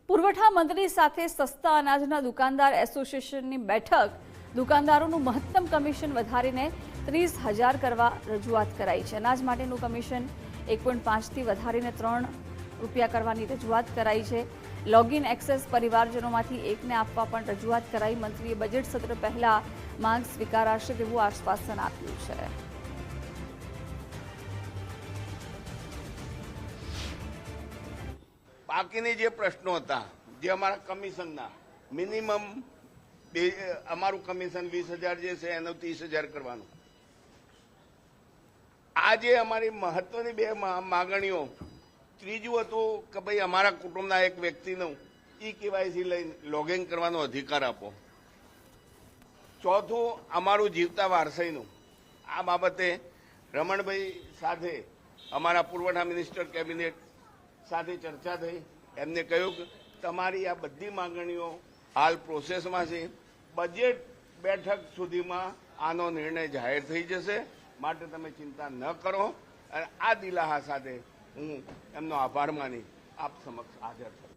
પુરવઠા મંત્રી સાથે સસ્તા અનાજના દુકાનદાર એસોસિએશનની બેઠક. દુકાનદારોનું મહત્તમ કમિશન વધારીને 30,000 કરવા રજૂઆત કરાઈ છે. અનાજ માટેનું કમિશન 1.5થી વધારીને 3 રૂપિયા કરવાની રજૂઆત કરાઈ છે. લોગિન એક્સેસ પરિવારજનોમાંથી એકને આપવા પણ રજૂઆત કરાઈ. મંત્રીએ બજેટ સત્ર પહેલા માંગ સ્વીકારાશે તેવું આશ્વાસન આપ્યું છે. બાકીની જે પ્રશ્નો હતા, જે અમારા કમિશનના મિનિમમ અમારું કમિશન 20,000 જે છે એનું 30,000 કરવાનું. આજે અમારી મહત્વની બે માગણીઓ. ત્રીજું હતું કે ભાઈ અમારા કુટુંબના એક વ્યક્તિનું કેવાયસી લઈને લોગિન કરવાનો અધિકાર આપો. ચોથું અમારું જીવતા વારસાઈનું. આ બાબતે રમણભાઈ સાથે અમારા પુરવઠા મિનિસ્ટર કેબિનેટ સાથે ચર્ચા થઈ. એમને કહ્યું કે તમારી આ બધી માંગણીઓ હાલ પ્રોસેસમાં છે. બજેટ બેઠક સુધીમાં આનો નિર્ણય જાહેર થઈ જશે, માટે તમે ચિંતા ન કરો. અને આ દિલાહા સાથે હું એમનો આભાર માની આપ સમક્ષ હાજર છું.